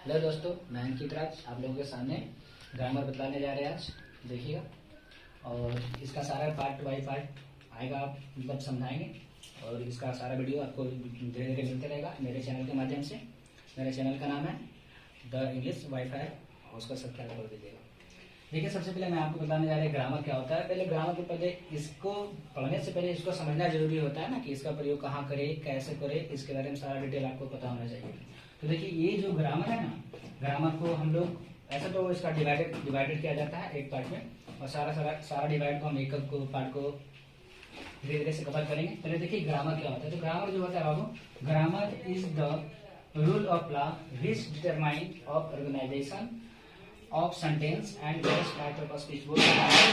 Hello दोस्तों, मैं अंकित राज आप लोगों के सामने ग्रामर बतलाने जा रहे हैं आज। देखिएगा, और इसका सारा पार्ट बाई पार्ट आएगा, आप मतलब समझाएंगे और इसका सारा वीडियो आपको धीरे धीरे मिलते रहेगा मेरे चैनल के माध्यम से। मेरे चैनल का नाम है द इंग्लिश वाईफाई और उसका सब्सक्राइब कर दीजिएगा। देखिए, सबसे पहले मैं आपको बताने जा रहा हूँ ग्रामर क्या होता है। पहले ग्रामर के पहले इसको पढ़ने से पहले इसको समझना जरूरी होता है ना, कि इसका प्रयोग कहाँ करे, कैसे करे, इसके बारे में सारा डिटेल आपको पता होना चाहिए। तो देखिए, ये जो ग्रामर है ना, ग्रामर को हम लोग ऐसा तो इसका डिवाइडेड किया जाता है एक पार्ट में, और सारा डिवाइड को हम एक पार्ट को धीरे धीरे से कवर करेंगे। पहले देखिए ग्रामर क्या होता है। तो ग्रामर जो होता है बाबू, grammar is the rule of law which determine of organisation of sentence and part of speech. वो जो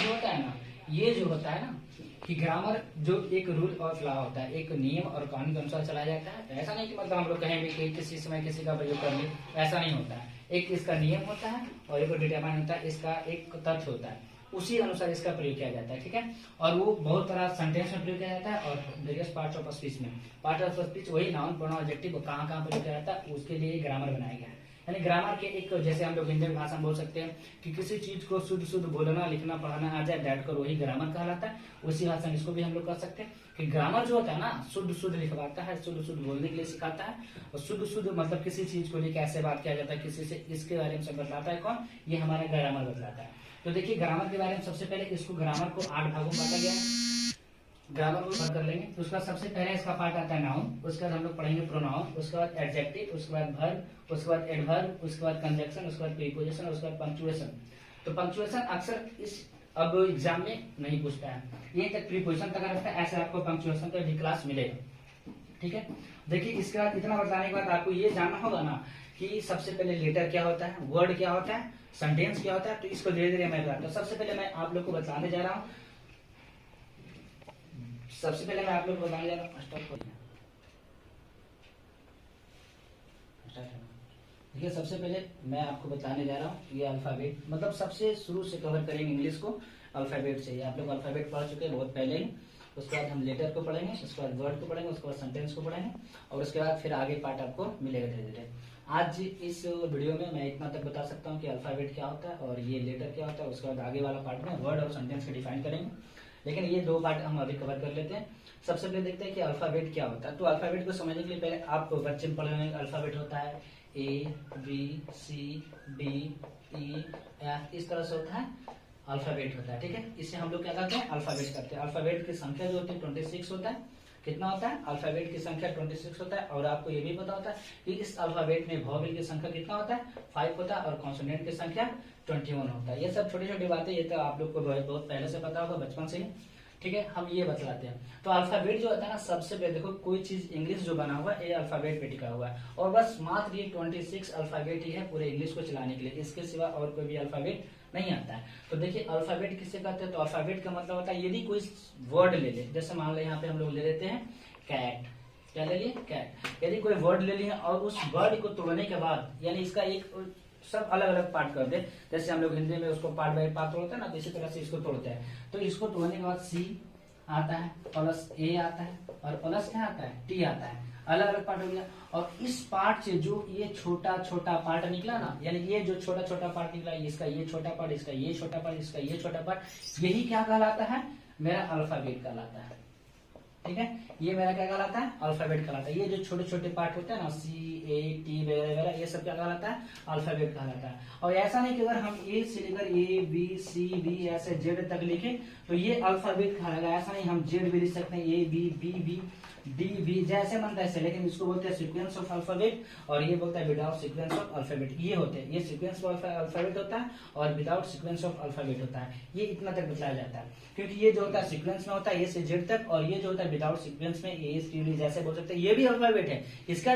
होता है ना, ये जो होता है ना कि ग्रामर जो एक रूल ऑफ लॉ होता है, एक नियम और कानून के अनुसार चलाया जाता है। ऐसा नहीं कि मतलब हम लोग कहेंगे कि किसी समय किसी का प्रयोग कर ले, ऐसा नहीं होता है। एक इसका नियम होता है और एक डिटरमाइन होता है, इसका एक तथ्य होता है, उसी अनुसार इसका प्रयोग किया जाता है। ठीक है, और वो बहुत तरह सेंटेंस में प्रयोग किया जाता है और वेरियस पार्ट्स ऑफ स्पीच में। पार्ट ऑफ स्पीच वही नाउन प्रोनाउन एडजेक्टिव कहाँ कहाँ प्रयोग किया जाता है, उसके लिए ग्रामर बनाया गया है। यानी ग्रामर के एक, जैसे हम लोग हिंदी भाषा में बोल सकते हैं कि किसी चीज को शुद्ध शुद्ध बोलना लिखना पढ़ाना आ जाए, दैट कर वही ग्रामर कहलाता है। उसी भाषा में इसको भी हम लोग कर सकते हैं कि ग्रामर जो होता है ना, शुद्ध शुद्ध लिखवाता है, शुद्ध शुद्ध बोलने के लिए सिखाता है, और शुद्ध शुद्ध मतलब किसी चीज को लेकर कैसे बात किया जाता है किसी से, इसके बारे में सब बताता है। कौन? ये हमारा ग्रामर बतलाता है। तो देखिए, ग्रामर के बारे में सबसे पहले इसको ग्रामर को 8 भागों में बांटा गया है। ग्रामर को भाग कर लेंगे तो उसका सबसे पहले इसका पार्ट आता है नाउन, उसके बाद हम लोग पढ़ेंगे प्रोनाउन, उसके बाद एडजेक्टिव, उसके बाद वर्ब, उसके बाद एडवर्ब, उसके बाद कंजंक्शन, उसके बाद प्रीपोजिशन, उसके बाद पंक्चुएशन। तो पंक्चुएशन अक्सर इस अब एग्जाम में नहीं पूछता है, ये तक प्रीपोजिशन तक रखता है, ऐसे आपको पंक्चुएशन का भी क्लास मिलेगा। ठीक है, देखिए इसके बाद इतना बताने के बाद आपको ये जानना होगा ना कि सबसे पहले लेटर क्या होता है, वर्ड क्या होता है, सेंटेंस क्या होता है। तो इसको धीरे धीरे मैं बताता हूँ। सबसे पहले मैं आप लोग को बताने जा रहा हूँ देखिए, सबसे पहले मैं आपको बताने जा रहा हूँ ये अल्फाबेट, मतलब सबसे शुरू से कवर करेंगे इंग्लिश को अल्फाबेट से। आप लोग अल्फाबेट पढ़ चुके हैं बहुत पहले ही। उसके बाद हम लेटर को पढ़ेंगे, उसके बाद वर्ड को पढ़ेंगे, उसके बाद सेंटेंस को पढ़ेंगे, और उसके बाद फिर आगे पार्ट आपको मिलेगा धीरे धीरे। आज इस वीडियो में मैं इतना तक बता सकता हूँ कि अल्फाबेट क्या होता है और ये लेटर क्या होता है। उसके बाद आगे वाला पार्ट में वर्ड और सेंटेंस को डिफाइन करेंगे, लेकिन ये 2 पार्ट हम अभी कवर कर लेते हैं। सबसे पहले देखते हैं कि अल्फाबेट क्या होता है। तो अल्फाबेट को समझने के लिए पहले आप बच्चे में पढ़े अल्फाबेट होता है A B C D E F, इस तरह से होता है अल्फाबेट होता है। ठीक है, इससे हम लोग क्या करते हैं, अल्फाबेट करते हैं। अल्फाबेट की संख्या जो होती है 26 होता है। कितना होता है? अल्फाबेट की संख्या 26 होता है। और आपको ये भी पता होता है कि इस अल्फाबेट में वॉवेल की संख्या कितना होता है, 5 होता है, और कॉन्सोनेंट की संख्या 21 होता है। ये सब छोटी छोटी बातें, ये तो आप लोग को बहुत पहले से पता होगा, बचपन से ही। ठीक है, हम ये बतलाते हैं। तो अल्फाबेट जो होता है ना, सबसे पहले देखो कोई चीज इंग्लिश जो बना हुआ है, ये अल्फाबेट पे टिका हुआ है, और बस मात्र ये 26 अल्फाबेट ही है पूरे इंग्लिश को चलाने के लिए। इसके सिवा और कोई भी अल्फाबेट नहीं आता है। तो देखिए, अल्फाबेट किसे कहते हैं? तो अल्फाबेट का मतलब होता है, यदि कोई वर्ड ले ले, जैसे मान लो यहाँ पे हम लोग ले लेते हैं कैट, क्या ले लिए? कैट। यदि कोई वर्ड ले लिए और उस वर्ड को तोड़ने के बाद, यानी इसका एक सब अलग अलग पार्ट कर दे, जैसे हम लोग हिंदी में उसको पार्ट बाई पार्ट तोड़ते हैं ना, इसी तरह से इसको तोड़ते हैं। तो इसको तोड़ने के बाद सी आता है, प्लस ए आता है, और प्लस क्या आता है, टी आता है। अलग अलग पार्ट हो गया। और इस पार्ट से जो ये छोटा छोटा पार्ट निकला ना, यानी ये जो छोटा छोटा पार्ट निकला, इसका ये छोटा पार्ट, इसका ये छोटा पार्ट, इसका ये छोटा पार्ट, यही क्या कहलाता है, मेरा अल्फाबेट कहलाता है। ठीक है, ये मेरा क्या कहलाता है, अल्फाबेट कहलाता है। ये जो छोटे छोटे पार्ट होते हैं ना, सी ए टी वगैरह, ये सब क्या कहलाता है, अल्फाबेट कहलाता है। और ऐसा नहीं कि अगर हम ए से लेकर ए बी सी डी ऐसे जेड तक लिखे तो ये अल्फाबेट कहलाएगा। ऐसा नहीं, हम जेड भी लिख सकते हैं, A B B B D B, जैसे बनता है ऐसे, लेकिन इसको बोलते हैं सीक्वेंस ऑफ अल्फाबेट, और ये बोलता है विदाउट सीक्वेंस ऑफ अल्फाबेट। ये होते हैं, ये सीक्वेंस ऑफ अल्फाबेट होता है और विदाउट सीक्वेंस ऑफ अल्फाबेट होता है। ये इतना तक बताया जाता है, क्योंकि ये जो होता है सीक्वेंस में होता है ए से जेड तक, और ये जो होता है विदाउट सीक्वेंस में ए टी डी, जैसे बोल सकते हैं ये भी अल्फाबेट है। इसका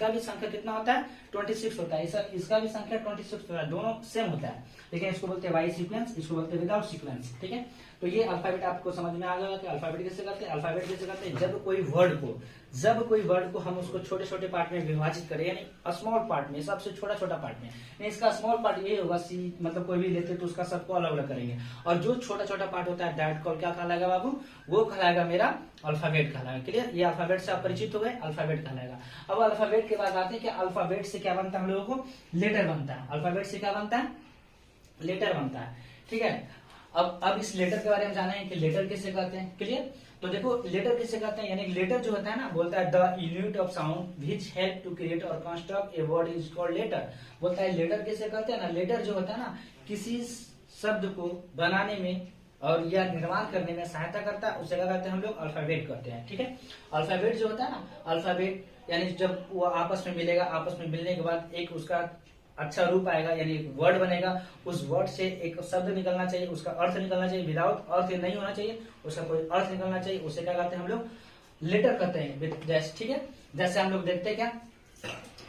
भी संख्या कितना होता है, 26 होता है। इसका भी संख्या 26 होता है, दोनों सेम होता है, लेकिन इसको बोलते हैं वाई सीक्वेंस, इसको बोलते हैं विदाउट सीक्वेंस। ठीक है, तो ये अल्फाबेट आपको समझ में आ गया कि अल्फाबेट कैसे करते हैं। अल्फाबेट कैसे करते हैं, जब कोई वर्ड वर्ड को, जब कोई वर्ड को हम उसको छोटे छोटे पार्ट में विभाजित करें, यानी स्मॉल पार्ट में, सबसे छोटा छोटा पार्ट में, यानी इसका स्मॉल पार्ट ये होगा सी, मतलब कोई भी लेते तो उसका सबको अलग अलग करेंगे, और जो छोटा छोटा पार्ट होता है दैट कॉल क्या कहलाएगा बाबू, वो कहलाएगा मेरा अल्फाबेट कहलाएगा। क्लियर, ये अल्फाबेट से आप परिचित हो गए, अल्फाबेट कहलाएगा। अब अल्फाबेट के बाद आते हैं कि अल्फाबेट से क्या बनता है, हम लोगों को लेटर बनता है। अल्फाबेट से क्या बनता है, लेटर बनता है। ठीक है, अब इस लेटर के बारे में जाना है कि लेटर किसे कहते हैं। क्लियर, तो देखो लेटर किसे कहते हैं, यानी लेटर जो होता है ना, बोलता है the unit of sound which help to create और construct a word is called letter. बोलता है लेटर किसे कहते हैं ना, लेटर जो होता है ना, किसी शब्द को बनाने में और या निर्माण करने में सहायता करता है, उसे क्या कहते हैं हम लोग, अल्फाबेट कहते हैं। ठीक है, अल्फाबेट जो होता है ना, अल्फाबेट यानी जब वो आपस में मिलेगा, आपस में मिलने के बाद एक उसका अच्छा रूप आएगा, यानी वर्ड बनेगा, उस वर्ड से एक शब्द निकलना चाहिए, उसका अर्थ निकलना चाहिए, विदाउट अर्थ नहीं होना चाहिए, उसका कोई अर्थ निकलना चाहिए, उसे क्या कहते हैं हम लोग, लेटर कहते हैं। जैसे ठीक है, जैसे हम लोग देखते हैं क्या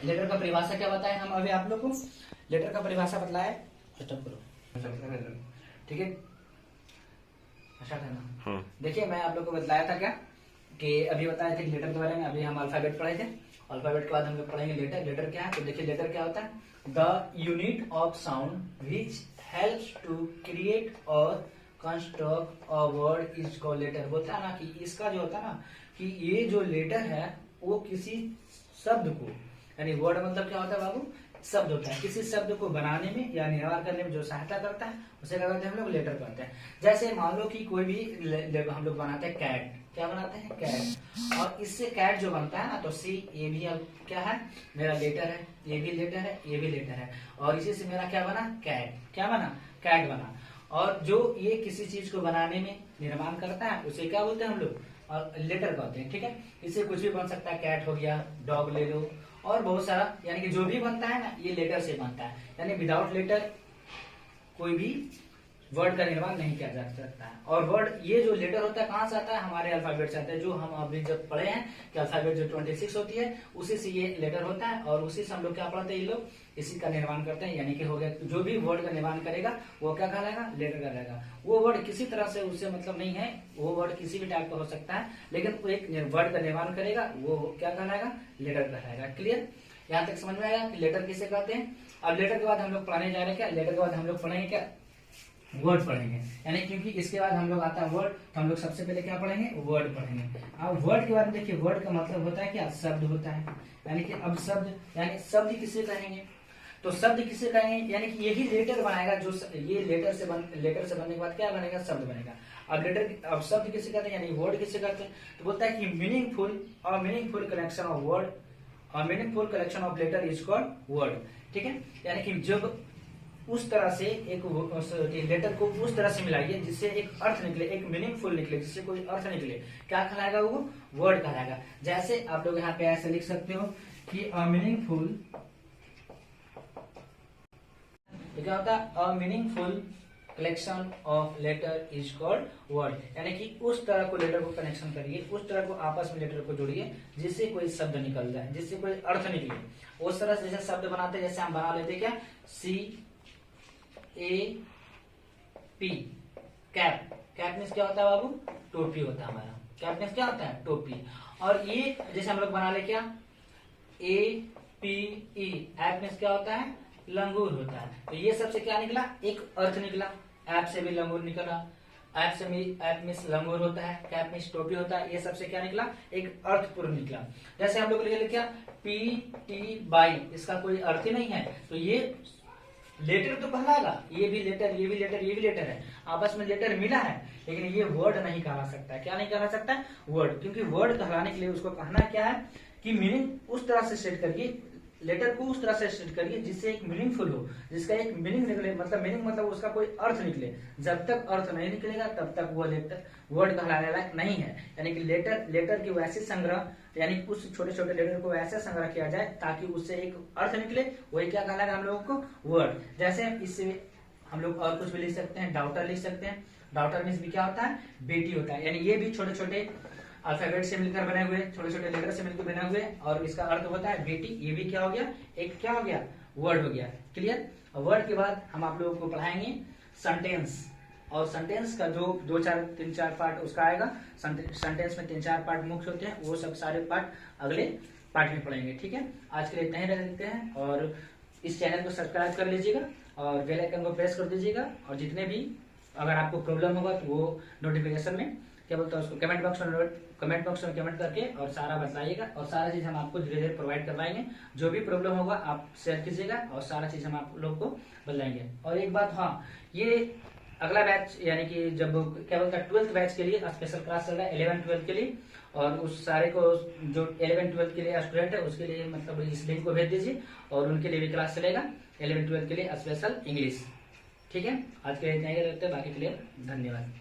लेटर का परिभाषा क्या बताया हम अभी आप लोग को, लेटर का परिभाषा बतलाया, ठीक है, अच्छा करना। देखिए मैं आप लोग को बतलाया था क्या कि अभी बताया था लेटर के बारे में, अभी हम अल्फाबेट पढ़े थे, अल्फाबेट के बाद हम लोग पढ़ेंगे लेटर। लेटर क्या है, तो देखिए लेटर क्या होता है, the unit of sound which helps to create और construct a word is called letter. बोलता है ना कि इसका जो होता है ना, कि ये जो लेटर है वो किसी शब्द को, यानी वर्ड मतलब क्या होता है बाबू, शब्द होता है, किसी शब्द को बनाने में या निर्माण करने में जो सहायता करता है, उसे क्या कहते हैं हम लोग, लेटर कहते हैं। जैसे मान लो कि कोई भी हम लोग बनाते हैं कैट, क्या बनाते हैं, कैट, और इससे कैट जो बनता है ना, तो सी, ये भी अब क्या है, मेरा लेटर है, ये भी लेटर है, ये भी लेटर है, और इसी से मेरा क्या बना, कैट, क्या बना, कैट बना। और जो ये किसी चीज को बनाने में निर्माण करता है, उसे क्या बोलते हैं हम लोग, और लेटर कहते हैं। ठीक है, इससे कुछ भी बन सकता है, कैट हो गया, डॉग ले लो, और बहुत सारा, यानी कि जो भी बनता है ना, ये लेटर से बनता है, यानी विदाउट लेटर कोई भी वर्ड का निर्माण नहीं किया जा सकता है। और वर्ड, ये जो लेटर होता है कहाँ से आता है, हमारे अल्फाबेट से आता है, जो हम अभी जब पढ़े हैं कि अल्फाबेट जो 26 होती है, उसी से ये लेटर होता है, और उसी से हम लोग क्या पढ़ते हैं, ये लोग इसी का निर्माण करते हैं, यानी कि हो गया जो भी वर्ड का निर्माण करेगा वो क्या कहलाएगा, लेटर कहलाएगा। वो वर्ड किसी तरह से उससे मतलब नहीं है, वो वर्ड किसी भी टाइप का हो सकता है, लेकिन वो एक वर्ड का निर्माण करेगा, वो क्या कहलाएगा, लेटर कहलाएगा। क्लियर, यहाँ तक समझ में आया कि लेटर किसे कहते हैं। अब लेटर के बाद हम लोग पढ़ने जा रहे हैं क्या, लेटर के बाद हम लोग पढ़ेंगे क्या, वर्ड पढ़ेंगे, यानी क्योंकि इसके बाद हम लोग आता है वर्ड, तो हम लोग सबसे पहले क्या पढ़ेंगे, वर्ड पढ़ेंगे। अब वर्ड के बाद देखिए, वर्ड का मतलब होता है क्या, शब्द होता है, यानी कि अब शब्द, यानी शब्द किसे कहेंगे, तो शब्द किसे कहेंगे, यानी कि यही लेटर बनाएगा, जो ये लेटर से बनने के बाद क्या बनेगा, शब्द बनेगा। अब लेटर, अब शब्द किसे कहते हैं, यानी वर्ड किसे कहते हैं, तो बोलता है कि meaningful collection of word, meaningful collection of letter is called word. ठीक है, यानी कि जब उस तरह से एक लेटर को उस तरह से मिलाइए जिससे एक अर्थ निकले, एक मीनिंगफुल निकले, जिससे कोई अर्थ निकले, क्या कहलाएगा, वो वर्ड कहलाएगा। जैसे आप लोग यहाँ पे ऐसे लिख सकते हो कि अ मीनिंगफुल, क्या होता है, a meaningful collection of letter is called word, यानी कि उस तरह को लेटर को कनेक्शन करिए, उस तरह को आपस में लेटर को जोड़िए जिससे कोई शब्द निकल जाए, जिससे कोई अर्थ निकले। उस तरह से जैसे शब्द बनाते, जैसे हम बना लेते क्या, CAP, कैप, कैप मीन्स क्या होता है बाबू, टोपी होता है हमारा, कैप मीन्स क्या होता है, टोपी। और ये जैसे हम लोग बना ले क्या, APE, ऐप मीन्स क्या होता है, लंगूर होता है। तो ये सबसे क्या निकला, एक अर्थ निकला, ऐप से भी लंगूर निकला, ऐप मीन्स लंगूर होता है, कैप मीन्स टोपी होता है, ये सबसे क्या निकला, एक अर्थपूर्ण निकला। जैसे हम लोग लिखे क्या, PT इसका कोई अर्थ ही नहीं है, तो ये लेटर तो कहलाएगा, ये भी लेटर, ये भी लेटर, ये भी लेटर है, आपस में लेटर मिला है, लेकिन ये वर्ड नहीं कहला सकता है। क्या नहीं कहला सकता है, वर्ड, क्योंकि वर्ड कहलाने के लिए उसको कहना क्या है कि मीनिंग उस तरह से सेट करिए, लेटर को उस तरह से सेट करिए जिससे एक मीनिंगफुल हो, जिसका एक मीनिंग निकले, मतलब मीनिंग मतलब उसका कोई अर्थ निकले। जब तक अर्थ नहीं निकलेगा तब तक वो लेटर वर्ड कहलाने लायक नहीं है। यानी कि लेटर की वैसे संग्रह, यानी उस छोटे छोटे लेटर को ऐसे संग्रह किया जाए ताकि उससे एक अर्थ निकले, वही क्या कहलाएगा हम लोगों को, वर्ड। जैसे इससे हम लोग और कुछ भी लिख सकते हैं, डाउटर लिख सकते हैं, डाउटर मीन्स भी क्या होता है, बेटी होता है, यानी ये भी छोटे छोटे अल्फाबेट से मिलकर बने हुए, छोटे छोटे लेटर से मिलकर बने हुए, और इसका अर्थ होता है बेटी। ये भी क्या हो गया, एक क्या हो गया, वर्ड हो गया। क्लियर। वर्ड के बाद हम आप लोगों को पढ़ाएंगे सेंटेंस। और सेंटेंस का जो 3-4 पार्ट उसका आएगा। सेंटेंस में 3-4 पार्ट मुख्य होते हैं, वो सब सारे पार्ट अगले पार्ट में पढ़ेंगे। ठीक है, आज के लिए इतना ही रख देते हैं, और इस चैनल को सब्सक्राइब कर लीजिएगा और बेल आइकन को प्रेस कर दीजिएगा, और जितने भी अगर आपको प्रॉब्लम होगा तो वो नोटिफिकेशन में क्या बोलते हैं उसको कमेंट बॉक्स में कमेंट करके और सारा बताइएगा, और सारा चीज हम आपको धीरे धीरे प्रोवाइड करवाएंगे। जो भी प्रॉब्लम होगा आप शेयर कीजिएगा और सारा चीज हम आप लोग को बताएंगे। और एक बात, हाँ, ये अगला बैच यानी कि जब क्या बोलता है 12th बैच के लिए स्पेशल क्लास चल रहा है 11-12 के लिए, और उस सारे को जो 11-12 के लिए स्टूडेंट है उसके लिए मतलब इस लिंक को भेज दीजिए, और उनके लिए भी क्लास चलेगा 11-12 के लिए स्पेशल इंग्लिश। ठीक है, आज के लिए इतना ही रहते हैं, बाकी के लिए धन्यवाद।